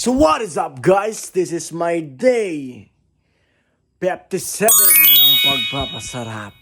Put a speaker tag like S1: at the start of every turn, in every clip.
S1: So what is up guys? This is my day 57 ng pagpapasarap.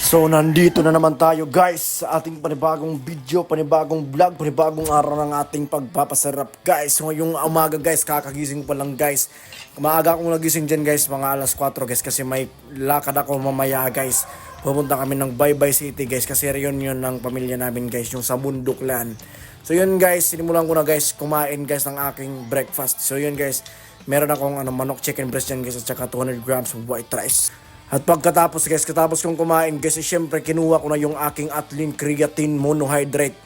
S1: So nandito na naman tayo guys sa ating panibagong video, panibagong vlog, panibagong araw ng ating pagpapasarap guys. So ngayong umaga guys, kakagising pa lang guys. Maaga akong nagising dyan guys, mga alas 4 guys, kasi may lakad ako mamaya guys. Pupunta kami ng Baybay City guys, kasi reunion ng pamilya namin guys, yung sa Bundoklan. So yun guys, sinimulan ko na guys kumain guys ng aking breakfast. So yun guys, meron akong manok chicken breast dyan guys, at saka 200 grams of white rice. At pagkatapos guys, katapos kong kumain guys, syempre kinuha ko na yung aking Atlin Creatine Monohydrate,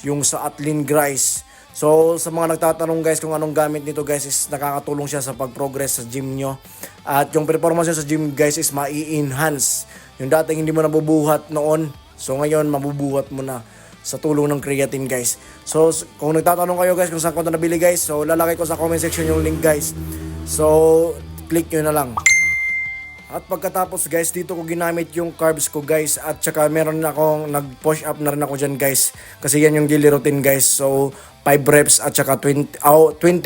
S1: yung sa Atlin Grice. So sa mga nagtatanong guys kung anong gamit nito guys, is nakakatulong siya sa pag-progress sa gym nyo. At yung performance sa gym guys is mai-enhance. Yung dating hindi mo nabubuhat noon, so ngayon mabubuhat mo na sa tulong ng creatine guys. So kung nagtatanong kayo guys kung saan ko ito nabili guys, so lalagay ko sa comment section yung link guys. So click nyo na lang. At pagkatapos guys, dito ko ginamit yung carbs ko guys, at saka meron na akong nag-push up na rin ako dyan guys, kasi yan yung daily routine guys. So 5 reps at saka 20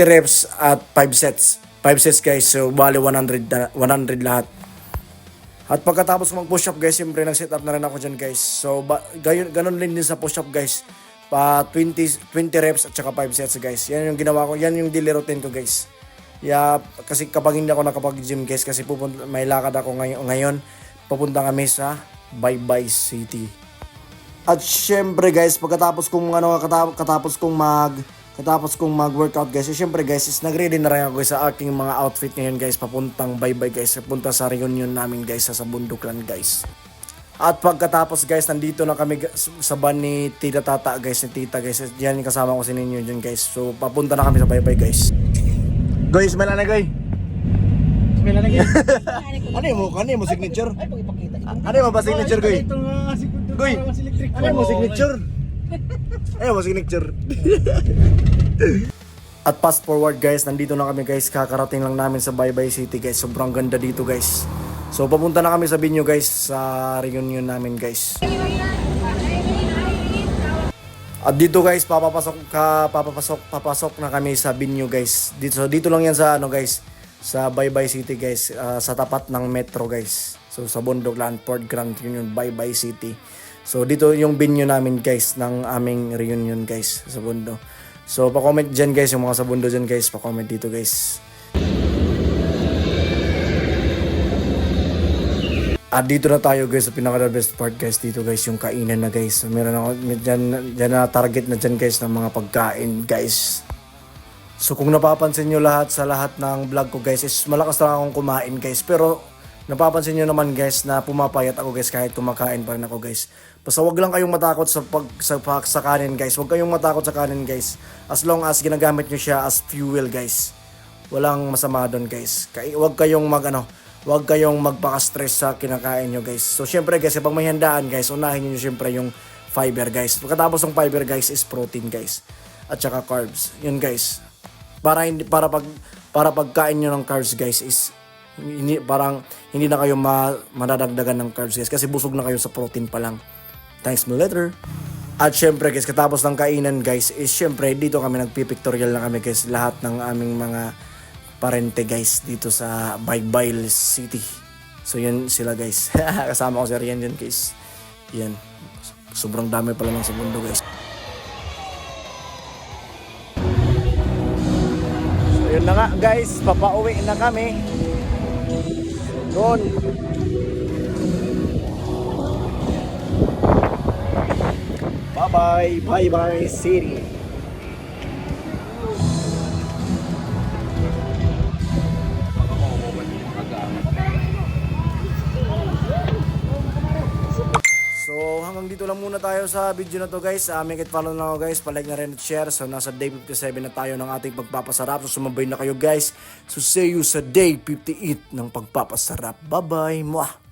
S1: reps at 5 sets. 5 sets guys, so bali 100 lahat. At pagkatapos mag-push up guys, siyempre nag-set up na rin ako dyan guys. So ganun din sa push up guys, pa 20 reps at saka 5 sets guys. Yan yung ginawa ko, yan yung daily routine ko guys. Yeah, kasi kapag hindi ako nakapag-gym guys, kasi may lakad ako ngayon, papunta kami sa Baybay City. At syempre guys, pagkatapos kong mag-workout guys, syempre guys, is nag-ready na rin ako guys sa aking mga outfit ngayon guys, papuntang Baybay guys, papunta sa reunion namin guys sa Bundoklan guys. At pagkatapos guys, nandito na kami sa van ni Tita Tata guys, ni Tita guys. Yan yung kasama ko si ninyo dyan guys. So papunta na kami sa Baybay guys. Goy, smell na goy. Smell na goy. Ano mo signature? Ano mo ba signature goy? Goy, ano mo signature? Ano mo signature? At fast forward guys, nandito na kami guys, kakarating lang namin sa Baybay City guys. Sobrang ganda dito guys. So papunta na kami sa venue guys, sa reunion namin guys. At dito guys, papasok na kami sa venue guys. Dito lang yan sa guys, sa Baybay City guys, sa tapat ng metro guys. So sa Bundoklan Port Grand Reunion, Baybay City. So dito yung venue namin guys ng aming reunion guys sa Bundo. So pa-comment diyan guys, yung mga sa Bundo diyan guys, pa-comment dito guys. At dito na tayo guys sa pinaka best part guys, dito guys yung kainan na guys. So, meron ako dyan na target na dyan guys ng mga pagkain guys. So kung napapansin nyo sa lahat ng vlog ko guys, is malakas lang akong kumain guys. Pero napapansin nyo naman guys na pumapayat ako guys kahit kumakain pa rin ako guys. Basta wag lang kayong matakot sa kanin guys. Wag kayong matakot sa kanin guys. As long as ginagamit nyo siya as fuel guys, walang masama doon guys. Huwag kayong magpaka-stress sa kinakain nyo guys. So syempre guys, pag may handaan guys, unahin nyo syempre yung fiber guys. Pagkatapos ng fiber guys is protein guys, at saka carbs. Yun guys. Para pagkain nyo ng carbs guys is hindi na kayo madadagdagan ng carbs guys, kasi busog na kayo sa protein pa lang. Thanks me later. At syempre guys, katapos ng kainan guys, is syempre dito kami nagpipictorial na kami guys, lahat ng aming mga parente guys dito sa Baybay City. So yan sila guys. Kasama ko si Rian dyan guys. Yan. Sobrang dami pala ng sa mundo guys. So yun na nga guys, papauwi na kami. Doon. Bye-bye, Baybay City. So hanggang dito lang muna tayo sa video na to guys. Make it follow na ako guys, palike na rin at share. So nasa day 57 na tayo ng ating pagpapasarap. So sumabay na kayo guys. So see you sa day 58 ng pagpapasarap. Bye bye. Mwah.